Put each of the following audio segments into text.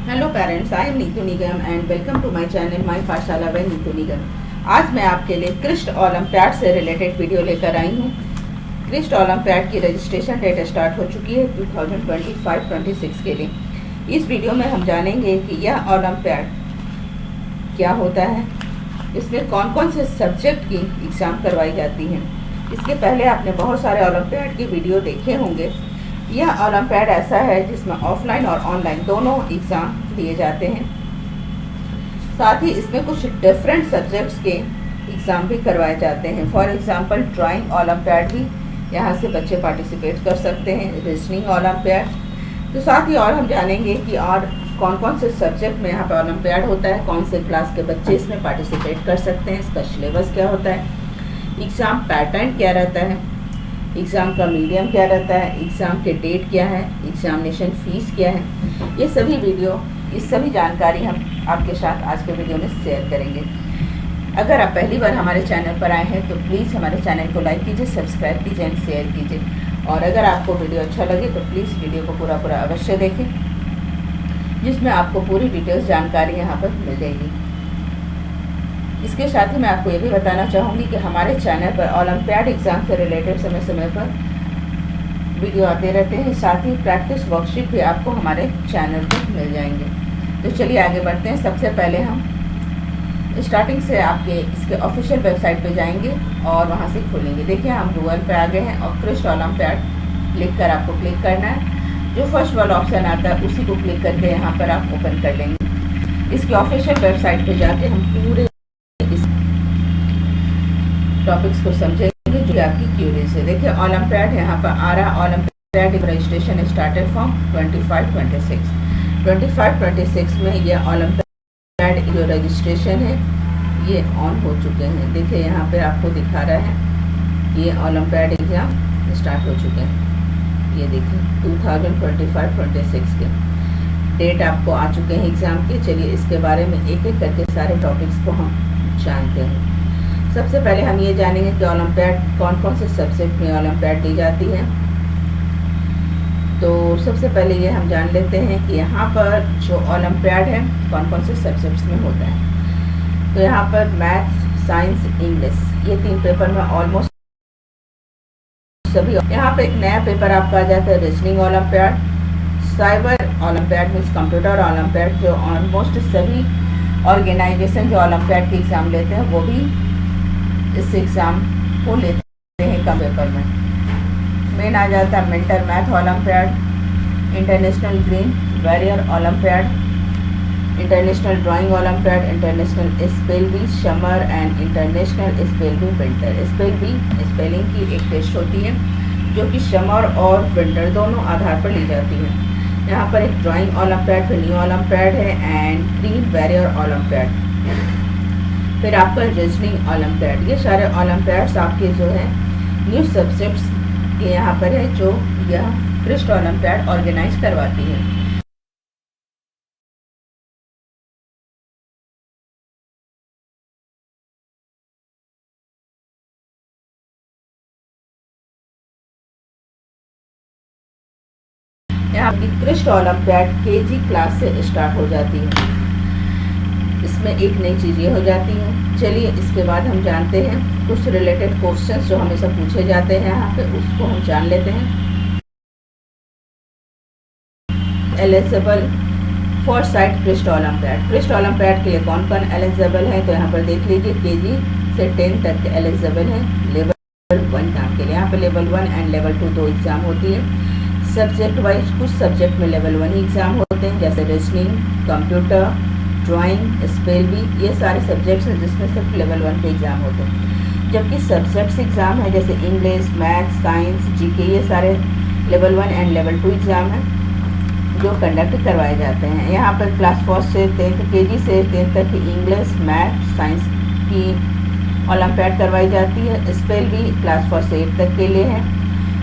Hello parents, I am Neetu Nigam and welcome to my channel my Pathshala by Neetu Nigam. आज मैं आपके लिए क्रिस्ट ओलंपियाड से रिलेटेड वीडियो लेकर आई हूँ। क्रिस्ट ओलंपियाड की रजिस्ट्रेशन डेट स्टार्ट हो चुकी है 2025-26 के लिए। इस वीडियो में हम जानेंगे कि यह ओलंपियाड क्या होता है, इसमें कौन कौन से सब्जेक्ट की एग्ज़ाम करवाई जाती हैं। इसके पहले आपने बहुत सारे ओलंपियाड की वीडियो देखे होंगे। यह ओलंपियाड ऐसा है जिसमें ऑफलाइन और ऑनलाइन दोनों एग्ज़ाम दिए जाते हैं। साथ ही इसमें कुछ डिफरेंट सब्जेक्ट्स के एग्ज़ाम भी करवाए जाते हैं। फॉर एग्जांपल ड्राइंग ओलंपियाड भी यहाँ से बच्चे पार्टिसिपेट कर सकते हैं, रीजनिंग ओलंपियाड। तो साथ ही और हम जानेंगे कि और कौन कौन से सब्जेक्ट में यहाँ पर ओलंपियाड होता है, कौन से क्लास के बच्चे इसमें पार्टिसिपेट कर सकते हैं, इसका सिलेबस क्या होता है, एग्ज़ाम पैटर्न क्या रहता है, एग्ज़ाम का मीडियम क्या रहता है, एग्ज़ाम के डेट क्या है, एग्जामिनेशन फ़ीस क्या है। ये सभी जानकारी हम आपके साथ आज के वीडियो में शेयर करेंगे। अगर आप पहली बार हमारे चैनल पर आए हैं तो प्लीज़ हमारे चैनल को लाइक कीजिए, सब्सक्राइब कीजिए एंड शेयर कीजिए। और अगर आपको वीडियो अच्छा लगे तो प्लीज़ वीडियो को पूरा अवश्य देखें, जिसमें आपको पूरी डिटेल्स जानकारी यहाँ पर मिल जाएगी। इसके साथ ही मैं आपको ये भी बताना चाहूँगी कि हमारे चैनल पर ओलंपियाड एग्ज़ाम से रिलेटेड समय समय पर वीडियो आते रहते हैं। साथ ही प्रैक्टिस वर्कशीट भी आपको हमारे चैनल पर मिल जाएंगे। तो चलिए आगे बढ़ते हैं। सबसे पहले हम स्टार्टिंग से आपके इसके ऑफिशियल वेबसाइट पे जाएंगे और वहाँ से खोलेंगे। देखिए हम गूगल पे आ गए हैं और क्रिस्ट ओलंपियाड लिख कर आपको क्लिक करना है। जो फर्स्ट वाला ऑप्शन आता है उसी को क्लिक करके यहाँ पर आप ओपन कर लेंगे। इसके ऑफिशियल वेबसाइट पे जाके हम पूरे टॉपिक्स को समझेंगे जो आपकी क्यूरीज है। देखिए ओलंपियाड यहाँ पर आ रहा। ओलंपियाड रजिस्ट्रेशन स्टार्टेड फ्रॉम 25-26 में ये ओलंपियाड जो रजिस्ट्रेशन है ये ऑन हो चुके हैं। देखिए यहाँ पे आपको दिखा रहा है ये ओलंपियाड एग्ज़ाम स्टार्ट हो चुके हैं। ये देखिए 2025-26 के डेट आपको आ चुके हैं एग्ज़ाम के। चलिए इसके बारे में एक एक करके सारे टॉपिक्स को हम जानते हैं। सबसे पहले हम ये जानेंगे कि ओलंपियाड कौन कौन से सब्जेक्ट में ओलंपियाड दी जाती है। तो सबसे पहले ये हम जान लेते हैं कि यहाँ पर जो ओलंपियाड है कौन कौन से सब्जेक्ट्स में होता है। तो यहाँ पर मैथ्स, साइंस, इंग्लिश ये 3 पेपर में ऑलमोस्ट सभी। यहाँ पर एक नया पेपर आपका आ जाता है reasoning olympiad. Cyber olympiad means computer olympiad, जो ऑलमोस्ट सभी ऑर्गेनाइजेशन जो ओलंपियाड के एग्ज़ाम लेते हैं वो भी इस एग्ज़ाम को लेते हैं कम पेपर में। मेन आ जाता है mental math olympiad, international green barrier olympiad, international drawing olympiad, international spell bee summer and international spell bee winter. Spell bee spelling की एक टेस्ट होती है जो कि समर और विंटर दोनों आधार पर ली जाती है। यहाँ पर एक ड्राइंग ओलंपियाड, फिर न्यू ओलंपियाड है एंड ग्रीन बैरियर ओलंपियाड, फिर आपका रीजनिंग ओलंपियाड। ये सारे ओलंपियाड्स आपके जो है न्यू सब्जेक्ट्स ये यहाँ पर है जो यह क्रिस्ट ओलंपियाड ऑर्गेनाइज करवाती है। यहाँ की क्रिस्ट ओलंपियाड केजी क्लास से स्टार्ट हो जाती है। इसमें एक नई चीज़ ये हो जाती है। चलिए इसके बाद हम जानते हैं कुछ रिलेटेड क्वेश्चंस जो हमेशा पूछे जाते हैं यहाँ पे, उसको हम जान लेते हैं। Eligible for site Crest olympiad. Crest olympiad के लिए कौन कौन एलिजिबल है तो यहाँ पर देख लीजिए केजी से 10 तक के एलिजिबल है लेवल 1 नाम के लिए। यहाँ पे लेवल 1 एंड लेवल 2 दो एग्ज़ाम होती है। सब्जेक्ट वाइज कुछ सब्जेक्ट में लेवल 1 एग्ज़ाम होते हैं जैसे reasoning, computer, drawing, spell bee, ये सारे सब्जेक्ट्स हैं जिसमें सिर्फ लेवल 1 के एग्ज़ाम होते हैं। जबकि सब्जेक्ट्स एग्ज़ाम है जैसे इंग्लिश, मैथ्स, साइंस, जीके ये सारे लेवल 1 एंड लेवल 2 एग्ज़ाम हैं जो कंडक्ट करवाए जाते हैं। यहाँ पर क्लास 1 से 10 केजी से 10 तक की इंग्लिश, मैथ, साइंस की ओलंपियाड करवाई जाती है। स्पेल बी क्लास 1 से 8 तक के लिए है।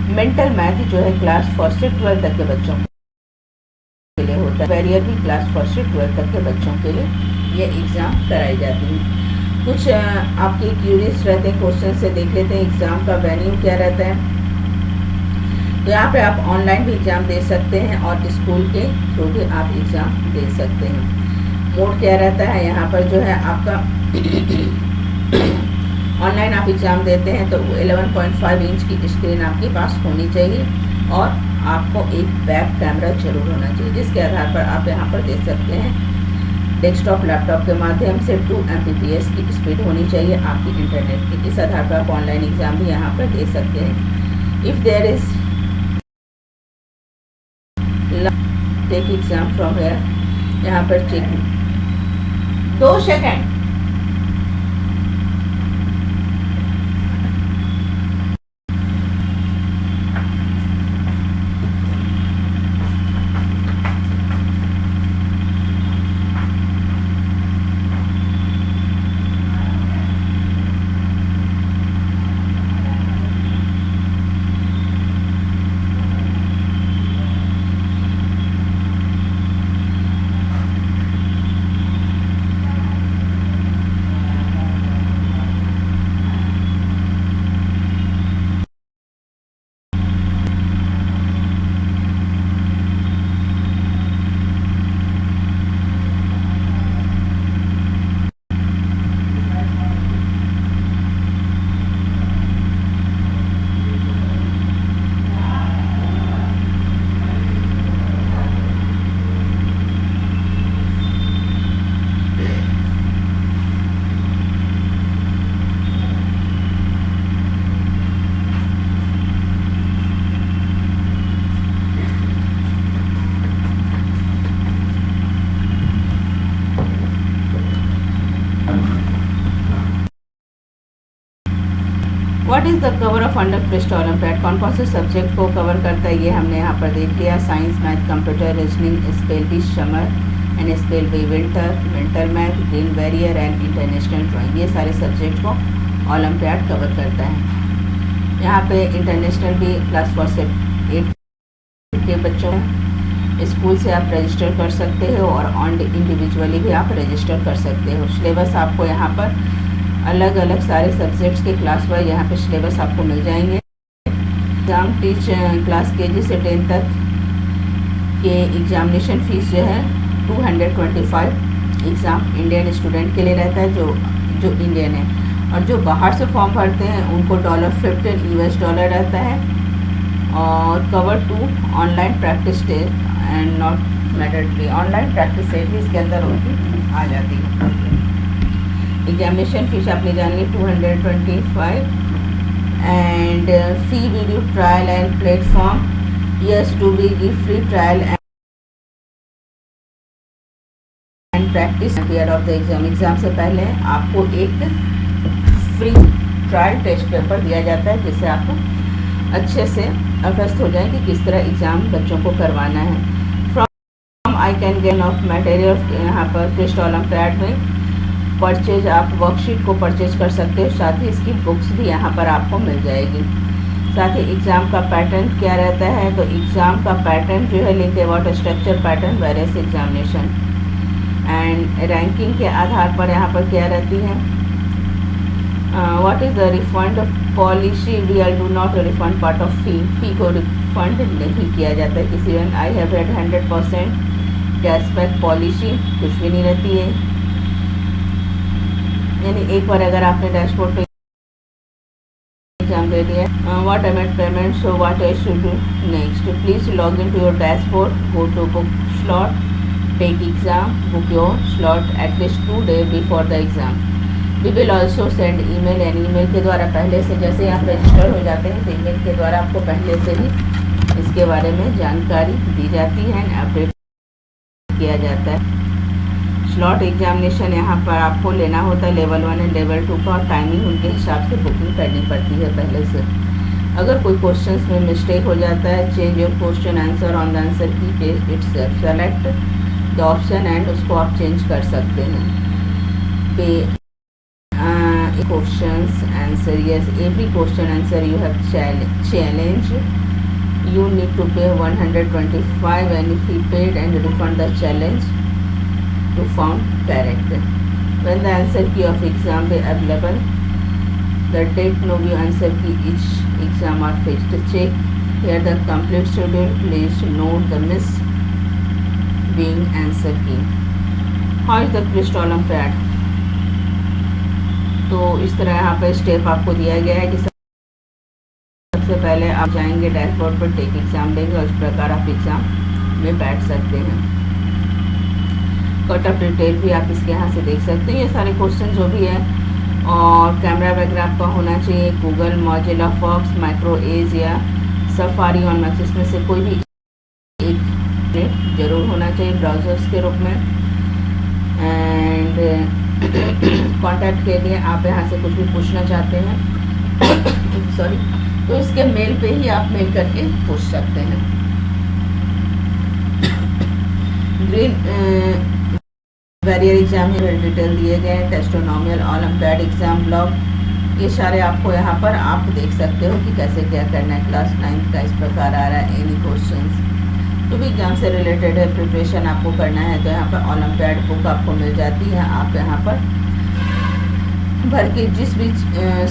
मेंटल मैथ जो है क्लास 1 से 12 तक के बच्चों के लिए होता है। बैरियर भी क्लास 1 से 12 तक के बच्चों के लिए ये एग्ज़ाम कराई जाती है। कुछ आपके क्यूरियस रहते हैं क्वेश्चन से देख लेते हैं। एग्ज़ाम का वेन्यू क्या रहता है। तो यहाँ पे आप ऑनलाइन भी एग्ज़ाम दे सकते हैं और स्कूल के थ्रू भी आप एग्ज़ाम दे सकते हैं। मोड क्या रहता है यहाँ पर जो है आपका ऑनलाइन आप एग्ज़ाम देते हैं तो 11.5 इंच की स्क्रीन आपके पास होनी चाहिए और आपको एक बैक कैमरा जरूर होना चाहिए, जिसके आधार पर आप यहाँ पर दे सकते हैं। डेस्कटॉप लैपटॉप के माध्यम से 2 Mbps की स्पीड होनी चाहिए आपकी इंटरनेट की। इस आधार पर आप ऑनलाइन एग्ज़ाम भी यहाँ पर दे सकते हैं। If there is take exam from here, यहाँ पर check 2 second. What is the cover of under Crest olympiad, कौन से सब्जेक्ट को कवर करता है ये हमने यहाँ पर देख लिया। Science, math, computer, reasoning, spell bee summer and spell bee winter math, green barrier and international drawing, ये सारे सब्जेक्ट को ओलंपियाड कवर करता है। यहाँ पे इंटरनेशनल भी क्लास 4 से 8 के बच्चों स्कूल से आप रजिस्टर कर सकते हो और ऑन इंडिविजुअली भी आप रजिस्टर कर सकते हो। सिलेबस आपको यहाँ पर अलग अलग सारे सब्जेक्ट्स के क्लास वाइज यहाँ पे सिलेबस आपको मिल जाएंगे। एग्ज़ाम क्लास KG से 10 तक के एग्ज़ामिनेशन फ़ीस जो है 225 एग्ज़ाम इंडियन स्टूडेंट के लिए रहता है, जो इंडियन है, और जो बाहर से फॉर्म भरते हैं उनको $15 US रहता है। और cover 2 online practice test and not mandatory, online practice test भी इसके अंदर उनकी आ जाती है। एग्जामिनेशन फीस आपने जान ली 225 and free video trial and platform, yes to be give free trial and practice period of the exam. Exam से पहले आपको एक फ्री ट्रायल टेस्ट पेपर दिया जाता है, जिससे आपको अच्छे से अभ्यस्त हो जाए कि किस तरह एग्ज़ाम बच्चों को करवाना है। From I can gain of material, यहाँ पर क्रिस्ट ओलंपियाड में परचेज आप वर्कशीट को परचेज कर सकते हो, साथ ही इसकी बुक्स भी यहाँ पर आपको मिल जाएगी। साथ ही एग्ज़ाम का पैटर्न क्या रहता है, तो एग्ज़ाम का पैटर्न जो है लिखे about structure pattern various examination and ranking के आधार पर यहाँ पर क्या रहती है। What is the refund policy, we are do not refund part of fee को रिफंड नहीं किया जाता है किसी। I have had 100% cashback policy, कुछ भी नहीं रहती है, यानी एक बार अगर आपने डैशबोर्ड पे एग्जाम दे दिया। What emit payment, so what I should do next, please log in to your dashboard, go to book slot, take exam, book your slot at least 2 days before the exam. We will also send email, यानी email के द्वारा पहले से, जैसे आप register हो जाते हैं तो ईमेल के द्वारा आपको पहले से ही इसके बारे में जानकारी दी जाती है एंड अपडेट किया जाता है। स्लॉट एग्जामिनेशन यहाँ पर आपको लेना होता है लेवल 1 एंड लेवल 2 का, टाइमिंग उनके हिसाब से बुकिंग करनी पड़ती है पहले से। अगर कोई क्वेश्चंस में मिस्टेक हो जाता है, change your question answer on the answer key page itself, select the option and उसको आप चेंज कर सकते हैं। पे questions answer, yes every question answer you have challenge, you need to pay 125 and if you paid and refund the challenge to found correct. When the answer key of exam be available, the date no view answer key each exam are fixed. Check Here the complete schedule. Please note the miss being answer key. How is the CRIST Olympiad? तो इस तरह यहाँ पर step आपको दिया गया है कि सबसे पहले आप जाएंगे डैशबोर्ड पर, टेक एग्ज़ाम देंगे और इस प्रकार आप एग्ज़ाम में बैठ सकते हैं। कट ऑफ डिटेल भी आप इसके यहाँ से देख सकते हैं। ये सारे क्वेश्चन जो भी है, और कैमरा वगैरह आपका होना चाहिए Google, Mozilla, Fox, Micro Edge या सफारी ऑन मैक्स, इसमें से कोई भी एक जरूर होना चाहिए ब्राउज़र्स के रूप में। एंड कांटेक्ट के लिए आप यहाँ से कुछ भी पूछना चाहते हैं सॉरी, तो इसके मेल पे ही आप मेल करके पूछ सकते हैं। ग्रीन बैरियर एग्जाम में डिटेल दिए गए हैं, टेस्टोनॉमियल ओलंपियाड एग्जाम ब्लॉग, ये सारे आपको यहाँ पर आप देख सकते हो कि कैसे क्या करना है। क्लास 9 का इस प्रकार आ रहा है एनी क्वेश्चंस, तो भी एग्जाम से रिलेटेड है, प्रिपरेशन आपको करना है तो यहाँ पर ओलंपियाड बुक आपको मिल जाती है। आप यहाँ पर भर के जिस भी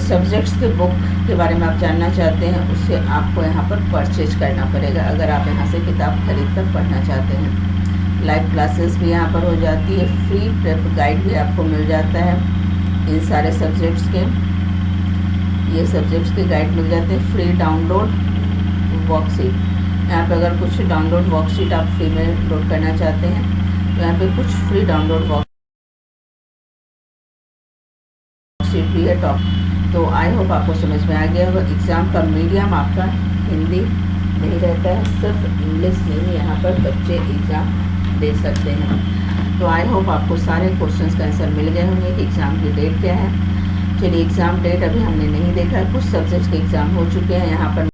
सब्जेक्ट्स के बुक के बारे में आप जानना चाहते हैं उससे आपको यहाँ पर परचेज करना पड़ेगा, अगर आप यहाँ से किताब खरीद कर पढ़ना चाहते हैं। लाइव क्लासेस भी यहाँ पर हो जाती है, फ्री प्रेप गाइड भी आपको मिल जाता है इन सारे सब्जेक्ट्स के, ये सब्जेक्ट्स के गाइड मिल जाते हैं। फ्री डाउनलोड वर्कशीट, यहाँ पे अगर कुछ डाउनलोड वर्कशीट आप फ्री में लोड करना चाहते हैं तो यहाँ पे कुछ फ्री डाउनलोड वर्कशीट भी है टॉप। तो आई होप आपको समझ में आ गया होगा। एग्ज़ाम का मीडियम आपका हिंदी नहीं रहता है, सिर्फ इंग्लिश में ही यहाँ पर बच्चे एग्ज़ाम दे सकते हैं। तो आई होप आपको सारे क्वेश्चंस का आंसर मिल गए होंगे कि एग्ज़ाम की डेट क्या है। चलिए, एग्ज़ाम डेट अभी हमने नहीं देखा है, कुछ सब्जेक्ट्स के एग्ज़ाम हो चुके हैं यहाँ पर।